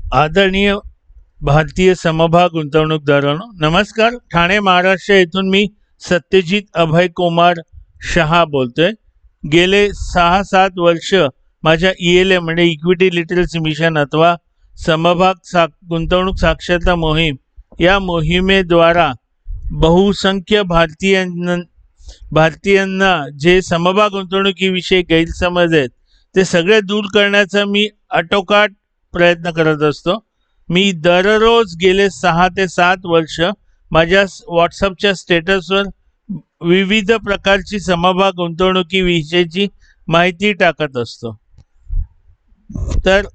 आदरणीय भारतीय समभाग गुंतवणूकदारांनो, नमस्कार. ठाणे महाराष्ट्र येथून मी सत्यजित अभय कुमार शहा बोलतोय. गेले 6-7 वर्ष माझ्या ELM म्हणजे इक्विटी लिटरसी मिशन अथवा समभाग गुंतवणूक साक्षरता मोहीम या मोहिमेद्वारा बहुसंख्य भारतीयांना जे समभाग गुंतवणुकीविषयी गैरसमज आहेत ते सगळे दूर करण्याचा मी आटोकाट प्रयत्न करत असतो. मी दररोज गेले 6 ते 7 वर्ष माझ्या व्हॉट्सअपच्या स्टेटसवर विविध प्रकारची समभाग गुंतवणुकीविषयीची माहिती टाकत असतो. तर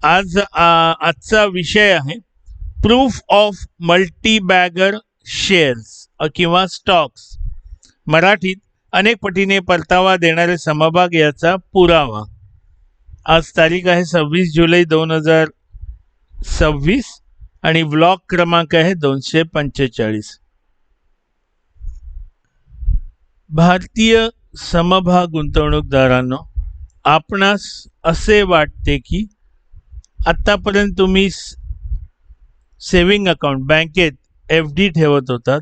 आजचा विषय आहे proof of multi bagger shares किंवा स्टॉक्स, मराठीत अनेक पटीने परतावा देणारे समभाग याचा पुरावा. आज तारीख आहे 26 जुलै 2026 आणि ब्लॉक क्रमांक आहे 245. भारतीय समभाग गुंतवणूकदारांनो, आपणास असे वाटते की आत्तापर्यंत तुम्ही सेविंग अकाउंट बँकेत FD ठेवत होतात,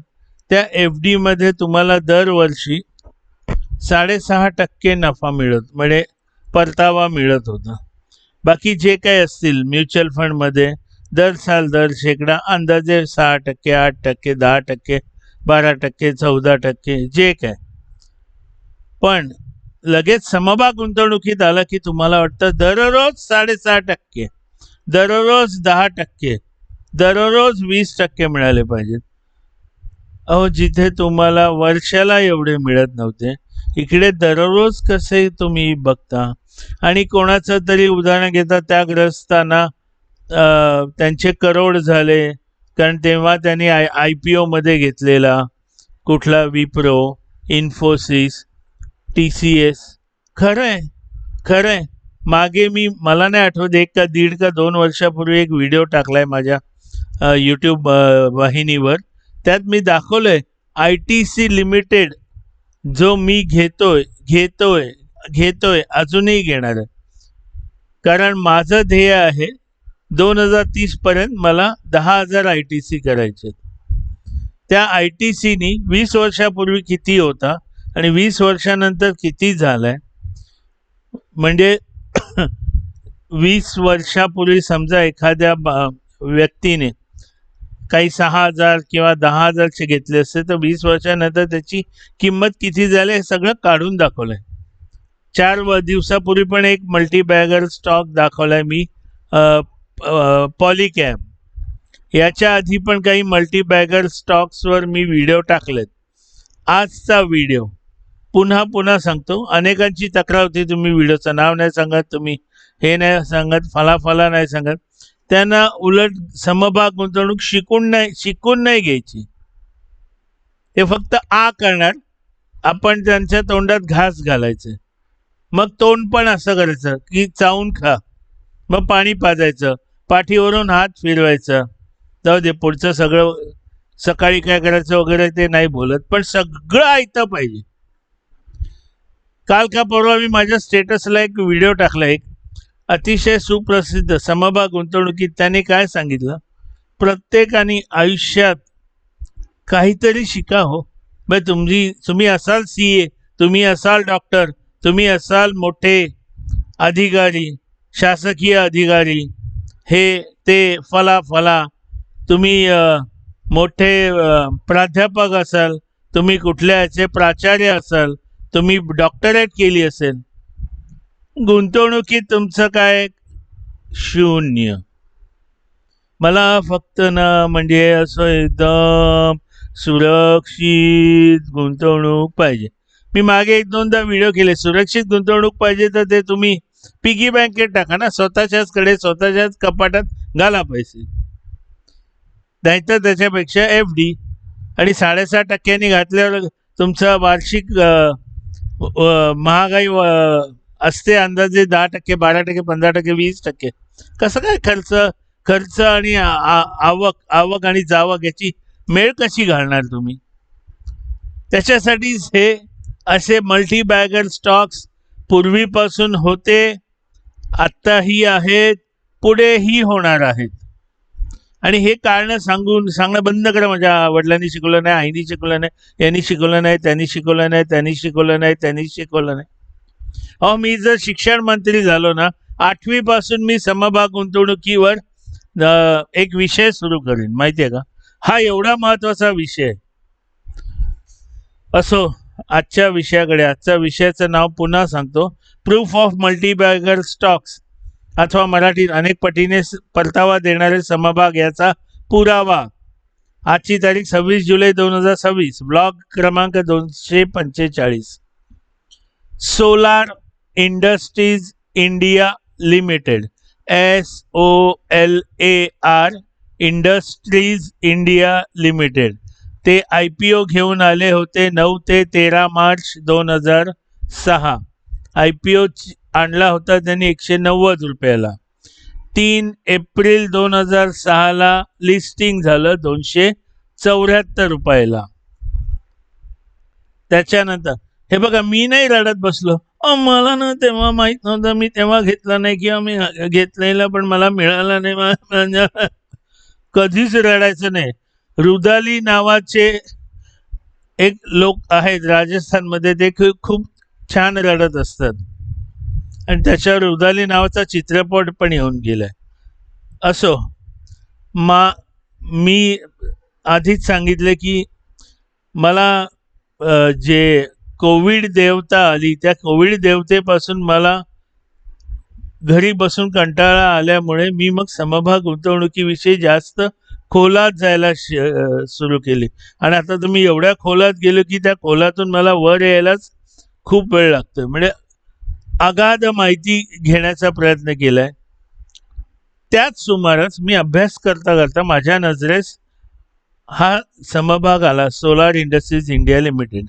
त्या FD मध्ये तुम्हाला दरवर्षी 6.5% नफा म्हणजे परतावा मिळत होता. बाकी जे काही असतील म्युच्युअल फंडमध्ये दर शेकडा अंदाजे 6%, 8%, 10%, 12%, 14% जे काय. पण लगेच समभाग गुंतवणुकीत आला की तुम्हाला वाटतं दररोज 6.5%, दररोज 10%, दररोज 20% मिळाले पाहिजेत. जिथे तुम्हाला वर्षाला एवढे मिळत नव्हते, इकडे दररोज कसे तुम्ही बघता. आणि कोणाचं तरी उदाहरण घेता, त्या ग्रस्तांना त्यांचे करोड झाले कारण तेव्हा त्यांनी IPO मध्ये घेतलेला कुठला विप्रो, इन्फोसिस, TCS. खरंय मागे मला नाही आठवत 1 का 1.5 का 2 वर्षापूर्वी एक व्हिडिओ टाकलाय माझ्या YouTube वाहिनीवर. त्यात मी दाखवलंय ITC लिमिटेड जो मी घेतोय अजूनही घेणार आहे. कारण माझं ध्येय आहे 2030 पर्यंत मला 10,000 ITC करायचे. त्या ITCनी 20 वर्षापूर्वी किती होता आणि 20 वर्षानंतर किती झालाय. म्हणजे 20 वर्षापूर्वी समजा एखाद्या व्यक्तीने काही 6,000 किंवा 10,000चे घेतले असते तर 20 वर्षानंतर त्याची किंमत किती झाली हे सगळं काढून दाखवलंय. 4 दिवसापूर्वी पण एक मल्टीबॅगर स्टॉक दाखवलाय मी, पॉलीकॅब. याच्या आधी पण काही मल्टीबॅगर स्टॉक्सवर मी व्हिडिओ टाकलेत. आजचा व्हिडिओ पुन्हा सांगतो. अनेकांची तक्रार होती, तुम्ही व्हिडिओचं नाव नाही सांगत, तुम्ही हे नाही सांगत, फला नाही सांगत. त्यांना उलट समभाग गुंतवणूक शिकून नाही घ्यायची. ते फक्त करणार, आपण त्यांच्या तोंडात घास घालायचे. मग तोंड पण असं करायचं की चावून खा, मग पाणी पाजायचं, पाठीवरून हात फिरवायचं, जाऊ दे पुढचं सगळं सकाळी काय करायचं वगैरे ते नाही बोलत, पण सगळं ऐकतं पाहिजे. काल का परवा मी माझ्या स्टेटसला एक व्हिडिओ टाकला, एक अतिशय सुप्रसिद्ध समभाग गुंतवणुकीत. त्याने काय सांगितलं, प्रत्येकाने आयुष्यात काहीतरी शिका हो. तुम्ही असाल CA, तुम्ही असाल डॉक्टर, तुम्ही असाल मोठे अधिकारी, शासकीय अधिकारी, हे ते फला, तुम्ही मोठे प्राध्यापक असाल, तुम्ही कुठल्या याचे प्राचार्य असाल, तुम्ही डॉक्टरेट केली असेल, गुंतवणुकीत तुमचं काय 0. मला फक्त म्हणजे असं एकदम सुरक्षित गुंतवणूक पाहिजे. मी मागे 1-2दा व्हिडिओ केले, सुरक्षित गुंतवणूक पाहिजे तर ते तुम्ही पिगी बँकेत टाका ना, स्वतःच्याच कपाटात घाला पैसे. नाहीतर त्याच्यापेक्षा FD आणि 6.5% घातल्यावर तुमचा वार्षिक महागाई असते अंदाजे 10%, 12%, 15%, 20%. कसं काय खर्च आणि आवक आणि जावक याची मेळ कशी घालणार तुम्ही. त्याच्यासाठीच हे असे मल्टीबॅगर स्टॉक्स पूर्वीपासून होते आत्ताही आहेत, पुढेही होणार आहेत. आणि हे सांगणं बंद करा. माझ्या वडिलांनी शिकवलं नाही, आईनी शिकवलं नाही, यांनी शिकवलं नाही, त्यांनी शिकवलं नाही, त्यांनी शिकवलं नाही, त्यांनी शिकवलं नाही. अहो, मी जर शिक्षण मंत्री झालो ना, 8वी पासून मी समभाग गुंतवणुकीवर एक विषय सुरू करेन. माहितीये का, हा एवढा महत्वाचा विषय. असो, आजच्या विषयाचं नाव पुन्हा सांगतो, प्रूफ ऑफ मल्टीबॅगर स्टॉक्स, अथवा मराठीत अनेक पटीने परतावा देणारे समभाग याचा पुरावा. आजची तारीख 26 जुलै 2026. ब्लॉग क्रमांक 245. Solar industries India limited, SOLAR industries India limited, ते IPO घेऊन आले होते 9 ते 13 मार्च 2006. IPO आणला होता त्यांनी 190 रुपयाला. 3 एप्रिल 2006 लिस्टिंग झालं 274 रुपयाला. त्याच्यानंतर हे बघा, मी नाही रडत बसलो. मला ना तेव्हा माहित नव्हतं, मी तेव्हा घेतला नाही, किंवा मी घेतलेला पण मला मिळाला नाही. कधीच रडायचं नाही. रुदाली नावाचे एक लोक आहेत राजस्थानमध्ये, ते खूप छान रडत असतात. आणि त्याच्यावर रुदाली नावाचा चित्रपट पण येऊन गेलाय. असो, मी आधीच सांगितलं की मला जे कोविड देवता आली, त्या कोविड देवतेपासून मला घरी बसून कंटाळा आल्यामुळे मी मग समभाग गुंतवणुकीविषयी जास्त खोलात जायला सुरू केली. आणि आता तुम्ही एवढ्या खोलात गेलो की त्या खोलातून मला वर यायलाच खूप वेळ लागतोय. म्हणजे अगाध माहिती घेण्याचा प्रयत्न केलाय. त्याच सुमारास मी अभ्यास करता करता माझ्या नजरेस हा समभाग आला, सोलार इंडस्ट्रीज इंडिया लिमिटेड.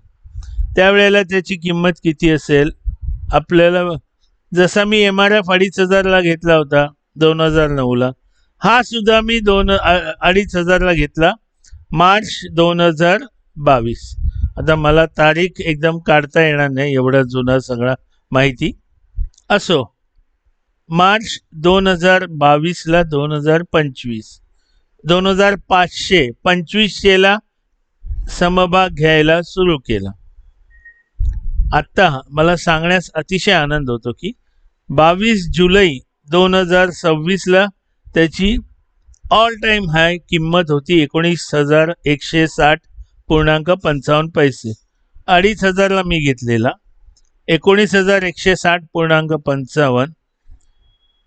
त्यावेळेला त्याची किंमत किती असेल आपल्याला, जसा मी MRF 2,500 घेतला होता 2009ला, हा सुद्धा मी 2,500 घेतला मार्च 2022. आता मला तारीख एकदम काढता येणार नाही, एवढा जुना सगळा माहिती. असो, मार्च 2022ला 2025 2500ला समभाग घ्यायला सुरू केला. आता मला सांगण्यास अतिशय आनंद होतो की 22 जुलै 2026ला त्याची ऑल टाइम हाय किंमत होती 19,160.55 पैसे. 2,500ला मी घेतलेला, 19,160.55,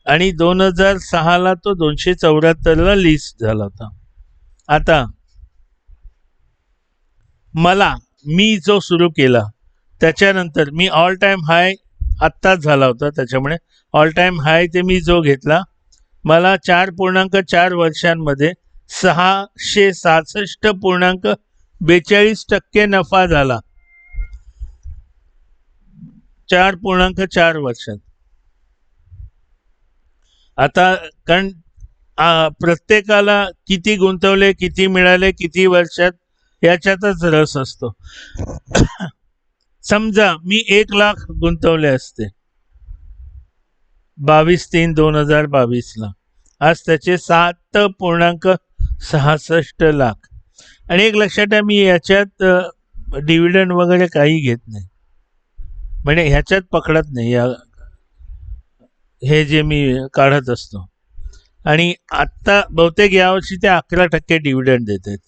आणि 2006ला तो 274ला लिस्ट झाला होता. आता मी जो सुरू केला त्याच्यानंतर मी ऑल टाइम हाय आत्ताच झाला होता, त्याच्यामुळे ऑल टाइम हाय ते मी जो घेतला, मला 4.4 वर्षांमध्ये 666.42% नफा झाला. 4.4 वर्षात. आता कारण प्रत्येकाला किती गुंतवले, किती मिळाले, किती वर्षात, याच्यातच रस असतो. समजा मी 1 लाख गुंतवले असते 22/3/2022ला, आज त्याचे 7.66 लाख. आणि एक लक्षात आहे, मी याच्यात डिव्हिडंड वगैरे काही घेत नाही, म्हणजे ह्याच्यात पकडत नाही हे जे मी काढत असतो. आणि आत्ता बहुतेक यावर्षी ते 11% डिव्हिडंड देत आहेत.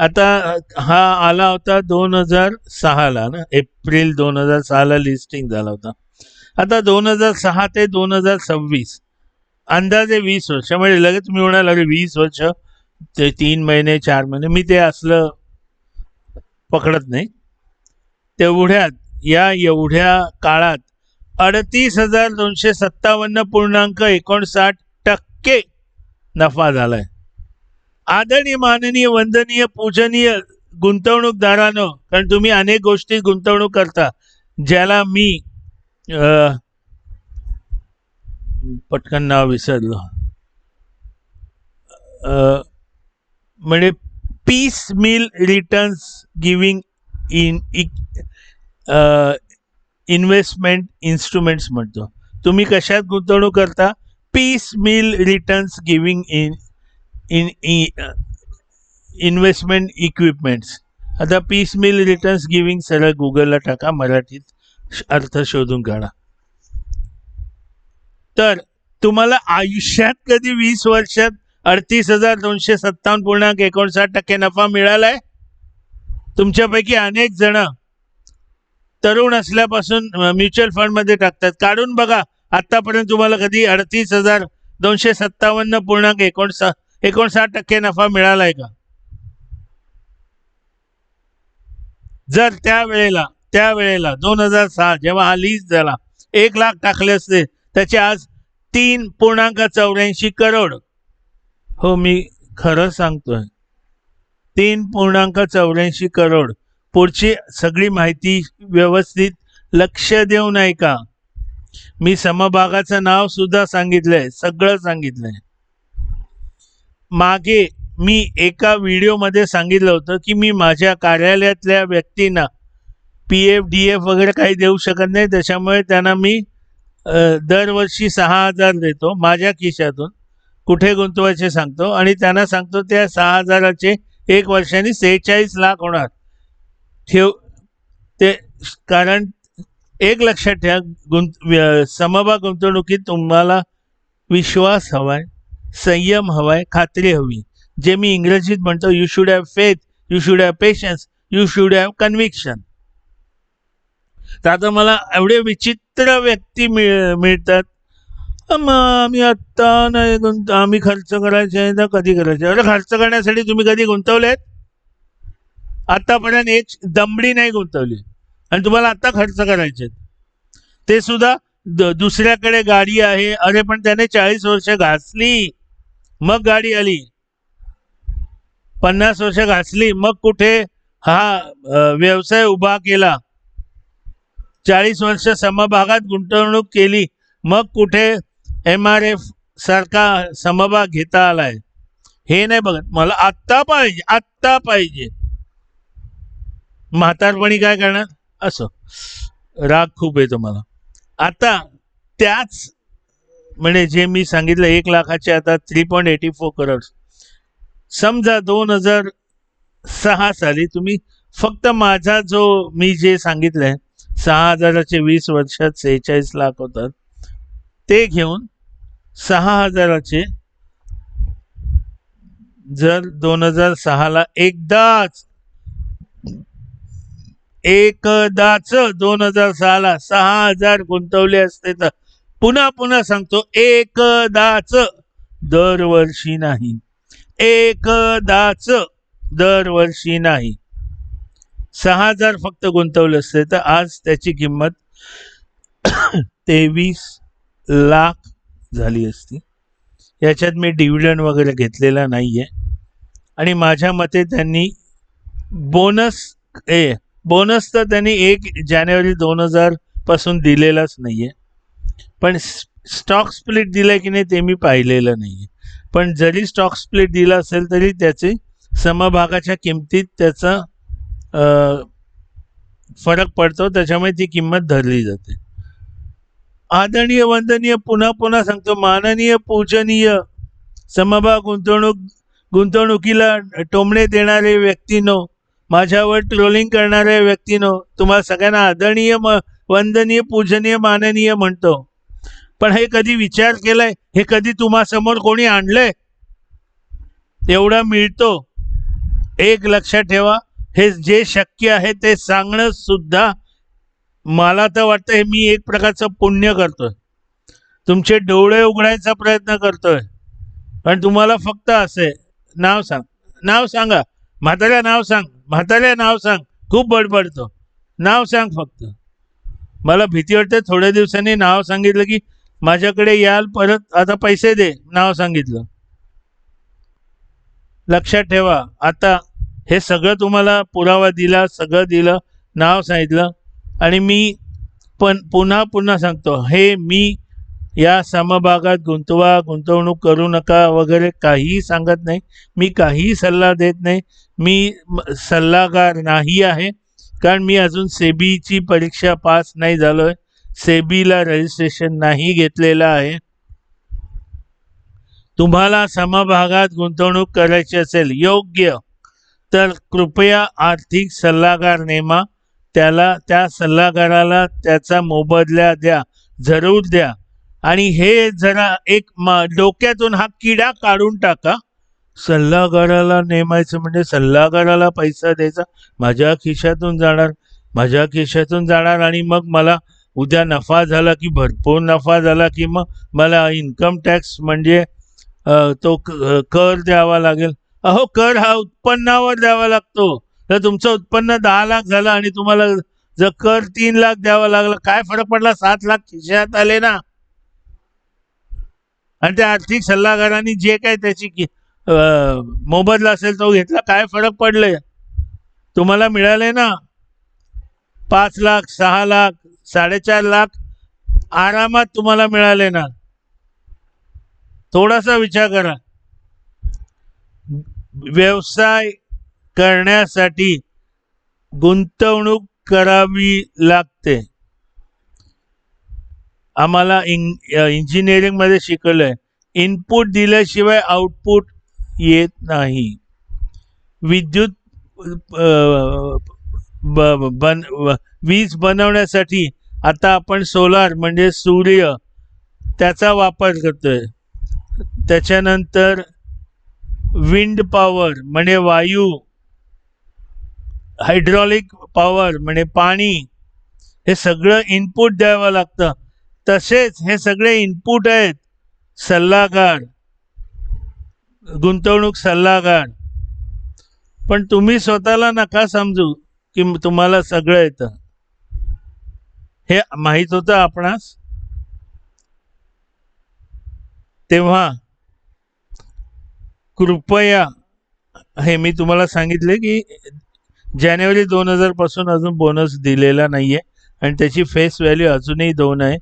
आता हा आला होता 2006ला ना, एप्रिल 2006ला लिस्टिंग झाला होता. आता 2006 ते 2026 अंदाजे 20 वर्ष. म्हणजे लगेच तुम्ही म्हणाल अरे 20 वर्ष ते 3 महिने 4 महिने, मी ते असलं पकडत नाही. एवढ्या काळात 38,257.59% नफा झालाय. आदरणीय, माननीय, वंदनीय, पूजनीय गुंतवणूकदारांनो, कारण तुम्ही अनेक गोष्टी गुंतवणूक करता, ज्याला मी पटकन नाव विसरलो, म्हणजे piecemeal returns giving in investment instruments म्हणतो. तुम्ही कशात गुंतवणूक करता? Piecemeal returns giving in investment equipments. आता पीस मिल रिटर्न्स गिविंग सरळ गुगलला टाका, मराठीत अर्थ शोधून काढा. तर तुम्हाला आयुष्यात कधी 20 वर्षात 38,257.59% नफा मिळालाय? तुमच्यापैकी अनेक जण तरुण असल्यापासून म्युच्युअल फंडमध्ये टाकतात. काढून बघा आतापर्यंत तुम्हाला कधी 38,257.59% नफा मिळालाय का? जर त्यावेळेला 2006 जेव्हा हा लीज झाला 1 लाख टाकले असते, त्याचे आज 3.84 करोड. हो, मी खरं सांगतोय, 3.84 करोड. पुढची सगळी माहिती व्यवस्थित लक्ष देऊन ऐका. मी समभागाचं नाव सुद्धा सांगितलंय, सगळं सांगितलंय. मागे मी एका व्हिडिओमध्ये सांगितलं होतं की मी माझ्या कार्यालयातल्या व्यक्तींना PF DF वगैरे काही देऊ शकत नाही, त्याच्यामुळे त्यांना मी दरवर्षी 6,000 देतो माझ्या खिशातून. कुठे गुंतवायचे सांगतो आणि त्यांना सांगतो त्या 6,000चे 1 वर्षाने 46 लाख होणार. ते कारण एक लक्षात ठेवा, समभाग गुंतवणुकीत तुम्हाला विश्वास हवाय, संयम हवाय, खात्री हवी. जे मी इंग्रजीत म्हणतो, you should have faith, you should have patience, you should have conviction. तर आता मला एवढे विचित्र व्यक्ती मिळतात, आम्ही आत्ता नाही आम्ही खर्च करायचे आहे तर कधी करायचे. अरे खर्च करण्यासाठी तुम्ही कधी गुंतवलेत? आतापर्यंत एक दमडी नाही गुंतवली आणि तुम्हाला आता खर्च करायचे. ते सुद्धा दुसऱ्याकडे गाडी आहे, अरे पण त्याने 40 वर्ष घासली मग गाडी आली, 50 वर्ष घासली मग कुठे हा व्यवसाय उभा केला, 40 वर्ष समभागात गुंतवणूक केली मग कुठे MRF सारखा समभाग घेता आलाय. हे नाही बघत, मला आत्ता पाहिजे, आत्ता पाहिजे. म्हातारपणी काय करणार? असो, राग खूप येतो मला. आता त्याच म्हणजे जे मी सांगितलं 1 लाखाचे आता 3.84 करोड. समजा 2006 साली तुम्ही फक्त माझा जो मी जे सांगितलंय 6,000चे 20 वर्षात 46 लाख होतात, ते घेऊन 6,000चे जर 2006ला एकदाच 2006ला 6,000 गुंतवले असते तर, पुन्हा सांगतो, एकदाच, दरवर्षी नाही, एकदाच दरवर्षी नाही, 6,000 फक्त गुंतवले असते तर आज त्याची किंमत 23 लाख झाली असती. याच्यात मी डिव्हिडंड वगैरे घेतलेला नाहीये आणि माझ्या मते त्यांनी बोनस तर त्यांनी 1 जानेवारी 2000 पासून दिलेलाच नाहीये. पण स्टॉक स्प्लिट दिलाय की नाही ते मी पाहिलेलं नाहीये. पण जरी स्टॉक स्प्लिट दिला असेल तरी त्याचे समभागाच्या किमतीत त्याचा फरक पडतो, त्याच्यामुळे ती किंमत धरली जाते. आदरणीय, वंदनीय, पुन्हा सांगतो, माननीय, पूजनीय समभाग गुंतवणुकीला टोमणे देणारे व्यक्तींनो, माझ्यावर ट्रोलिंग करणाऱ्या व्यक्तींनो, तुम्हाला सगळ्यांना आदरणीय, वंदनीय, पूजनीय, माननीय म्हणतो. पण हे कधी विचार केलाय, हे कधी तुम्हा समोर कोणी आणलंय? एवढा मिळतो. एक लक्षात ठेवा, हे जे शक्य आहे ते सांगणं सुद्धा मला तर वाटतं हे मी एक प्रकारचं पुण्य करतोय, तुमचे डोळे उघडायचा प्रयत्न करतोय. पण तुम्हाला फक्त असे नाव सांगा, म्हाताऱ्या नाव सांग, खूप बडबडतो, नाव सांग फक्त. मला भीती वाटते थोड्या दिवसांनी नाव सांगितलं की माझ्याकडे याल परत, आता पैसे दे, नाव सांगितलं. लक्षात ठेवा, आता हे सगळं तुम्हाला पुरावा दिला, सगळं दिलं, नाव सांगितलं आणि मी पण पुन्हा सांगतो, हे मी या समभागात गुंतवणूक करू नका वगैरे काहीही सांगत नाही. मी काहीही सल्ला देत नाही. मी सल्लागार नाही आहे, कारण मी अजून सेबीची परीक्षा पास नाही झालोय, सेबीला रजिस्ट्रेशन नाही घेतलेलं आहे. तुम्हाला समभागात गुंतवणूक करायची असेल योग्य, तर कृपया आर्थिक सल्लागार नेमा. त्या सल्लागाराला त्याचा मोबदला द्या, जरूर द्या. आणि हे जरा एक डोक्यातून हा किडा काढून टाका. सल्लागाराला नेमायचं म्हणजे सल्लागाराला पैसा द्यायचा, माझ्या खिशातून जाणार आणि मग मला उद्या नफा झाला की भरपूर नफा झाला की मग मला इन्कम टॅक्स म्हणजे तो कर द्यावा लागेल. अहो, कर हा उत्पन्नावर द्यावा लागतो. तर तुमचं उत्पन्न 10 लाख झालं आणि तुम्हाला जर कर 3 लाख द्यावा लागला, काय फरक पडला? 7 लाख खिशात आले ना. आणि त्या आर्थिक सल्लागारांनी जे काय त्याची मोबदला असेल तो घेतला, काय फरक पडले? तुम्हाला मिळाले ना 5 लाख, 6 लाख, 4.5 लाख आरामात तुम्हाला मिळाले ना. थोडासा विचार करा. व्यवसाय करण्यासाठी गुंतवणूक करावी लागते. आम्हाला इंजिनिअरिंग मध्ये शिकवलंय, इनपुट दिल्याशिवाय आउटपुट येत नाही. विद्युत वीज बनवण्यासाठी आता आपण सोलार म्हणजे सूर्य त्याचा वापर करतोय. त्याच्यानंतर विंड पॉवर म्हणजे वायू, हायड्रॉलिक पॉवर म्हणजे पाणी, हे सगळं इनपुट द्यावं लागतं. तसेच हे सगळे इनपुट आहेत सल्लागार, गुंतवणूक सल्लागार. पण तुम्ही स्वतःला नका समजू की तुम्हाला सगळं येतं. हे माहीत होतं आपणास. तेव्हा कृपया, हे मी तुम्हाला सांगितले की जानेवारी 2000 पासून अजून बोनस दिलेला नाहीये आणि त्याची फेस व्हॅल्यू अजूनही 2 आहे.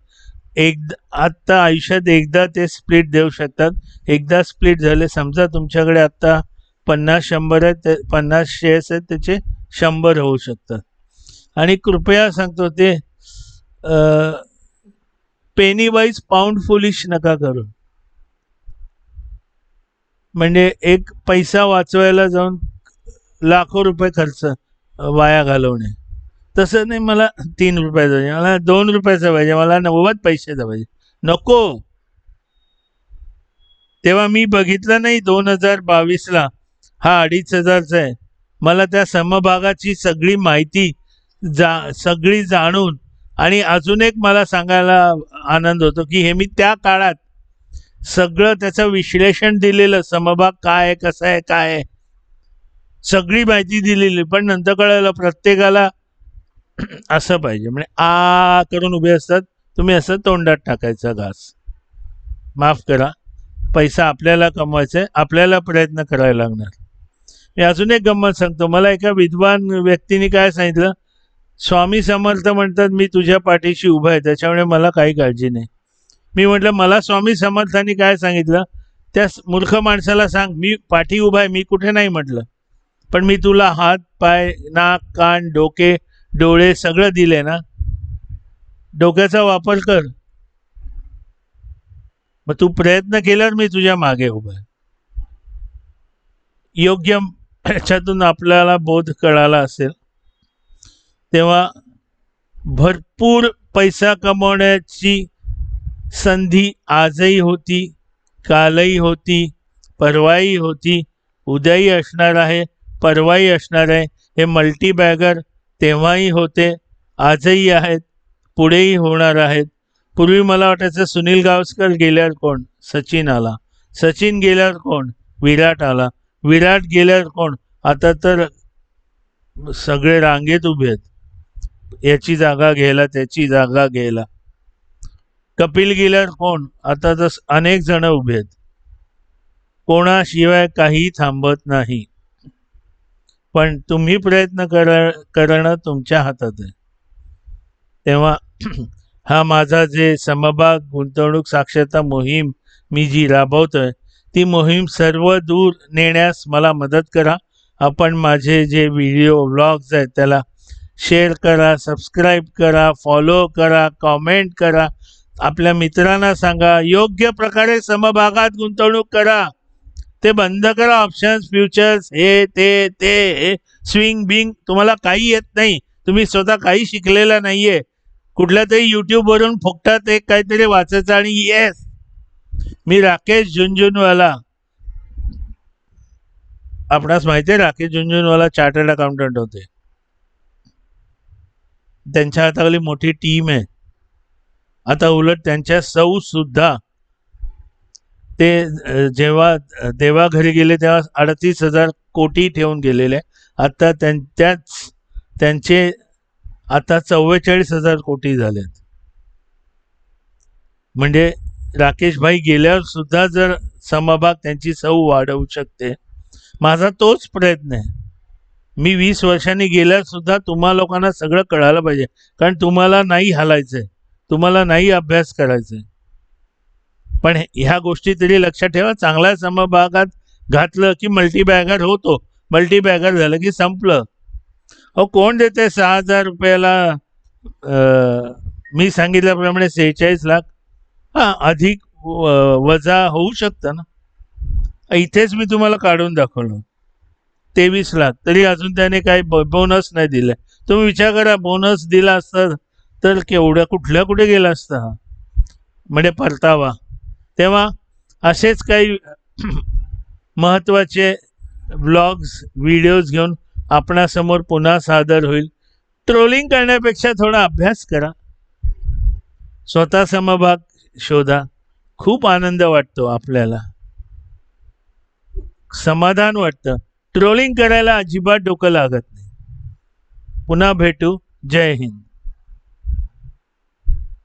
आत्ता आयुष्यात एकदा ते स्प्लिट देऊ शकतात. एकदा स्प्लिट झाले, समजा तुमच्याकडे आत्ता 50-100 आहेत, 50 शेअर्स आहेत, त्याचे 100 होऊ शकतात. आणि कृपया सांगतो ते पेनी वाईज पाऊंड फुलिश नका करू. म्हणजे एक पैसा वाचवायला जाऊन लाखो रुपये खर्च वाया घालवणे. तसं नाही, मला 3 रुपयाचा पाहिजे, मला 2 रुपयाचा पाहिजे, मला 90 पैशाचा पाहिजे, नको. तेव्हा मी बघितलं नाही 2022ला हा 2500चा आहे. मला त्या समभागाची सगळी माहिती सगळी जाणून, आणि अजून एक मला सांगायला आनंद होतो की हे मी त्या काळात सगळं त्याचं विश्लेषण दिलेलं, समभाग काय आहे, कसं आहे, काय आहे, सगळी माहिती दिलेली. पण नंतर कळलं प्रत्येकाला असं पाहिजे, म्हणजे करून उभे असतात, तुम्ही असं तोंडात टाकायचा घास. माफ करा, पैसा आपल्याला कमवायचा आहे, आपल्याला प्रयत्न करायला लागणार. मी अजून एक गंमत सांगतो. मला एका विद्वान व्यक्तीने काय सांगितलं, स्वामी समर्थ म्हणतात मी तुझ्या पाठीशी उभा आहे, त्याच्यामुळे मला काही काळजी नाही. मी म्हटलं मला स्वामी समर्थांनी काय सांगितलं, त्या मूर्ख माणसाला सांग मी पाठी उभा आहे. मी कुठे नाही म्हटलं, पण मी तुला हात, पाय, नाक, कान, डोके, डोळे सगळं दिले ना, डोक्याचा वापर कर. मग तू प्रयत्न केल्यावर मी तुझ्या मागे उभा आहे. योग्य ह्याच्यातून आपल्याला बोध कळाला असेल, तेव्हा भरपूर पैसा कमवण्याची संधी आजही होती, कालही होती, परवाही होती, उद्याही असणार आहे, परवाही असणार आहे. हे मल्टीबॅगर तेव्हाही होते, आजही आहेत, पुढेही होणार आहेत. पूर्वी मला वाटायचं सुनील गावस्कर गेल्यावर कोण, सचिन आला, सचिन गेल्यावर कोण, विराट आला, विराट गेल्यावर कोण, आता तर सगळे रांगेत उभे आहेत, याची जागा घ्यायला, त्याची जागा घ्यायला. कपिल गेल्यावर कोण, आता तर अनेक जण उभे आहेत. कोणाशिवाय काही थांबत नाही. पण तुम्ही प्रयत्न करणं तुमच्या हातात आहे. तेव्हा हा माझा जे समभाग गुंतवणूक साक्षरता मोहीम मी जी राबवतोय, ती मोहीम सर्व दूर नेण्यास मला मदत करा. आपण माझे जे व्हिडिओ व्लॉग्स आहेत त्याला शेअर करा, सबस्क्राईब करा, फॉलो करा, कॉमेंट करा, आपल्या मित्रांना सांगा. योग्य प्रकारे समभागात गुंतवणूक करा. ते बंद करा ऑप्शन्स, फ्युचर्स, हे ते स्विंग बिंग. तुम्हाला काही येत नाही, तुम्ही स्वतः काही शिकलेला नाहीये. कुठल्या तरी यूट्यूबवरून फुकटात एक काहीतरी वाचायचं आणि येस मी राकेश झुंझुनवाला. आपणास माहिती आहे राकेश झुंझुनवाला चार्टर्ड अकाउंटंट होते. त्यांच्या हाताखाली मोठी टीम आहे. आता उलट त्यांच्या सौ सुद्धा ते जेव्हा देवाघरी गेले तेव्हा 38,000 कोटी ठेवून गेलेले. आता त्यांचे आता 44,000 कोटी झालेत. म्हणजे राकेश भाई गेल्यावर सुद्धा जर समभाग त्यांची सौ वाढवू शकते. माझा तोच प्रयत्न आहे. मी 20 वर्षांनी गेल्यावर सुद्धा तुम्हा लोकांना सगळं कळायला पाहिजे, कारण तुम्हाला नाही हालायचंय, तुम्हाला नाही अभ्यास करायचंय. पण ह्या गोष्टी तरी लक्षात ठेवा. चांगल्या समभागात घातलं की मल्टीबॅगर होतो. मल्टीबॅगर झालं की संपलं. अहो कोण देते 6,000 रुपयाला? मी सांगितल्याप्रमाणे 46 लाख. हां, अधिक वजा होऊ शकतं ना. इथेच मी तुम्हाला काढून दाखवलं 23 लाख, तरी अजून त्याने काही बोनस नाही दिले. तुम्ही विचार करा, बोनस दिला असता तर केवढ्या कुठे गेला असता हा म्हणजे परतावा. तेव्हा असेच काही महत्त्वाचे ब्लॉग्स, व्हिडिओज घेऊन आपणासमोर पुन्हा सादर होईल. ट्रोलिंग करण्यापेक्षा थोडा अभ्यास करा, स्वतः समभाग शोधा. खूप आनंद वाटतो आपल्याला, समाधान वाटतं. ट्रोलिंग करायला अजिबात डोकं लागत नाही. पुन्हा भेटू. जय हिंद.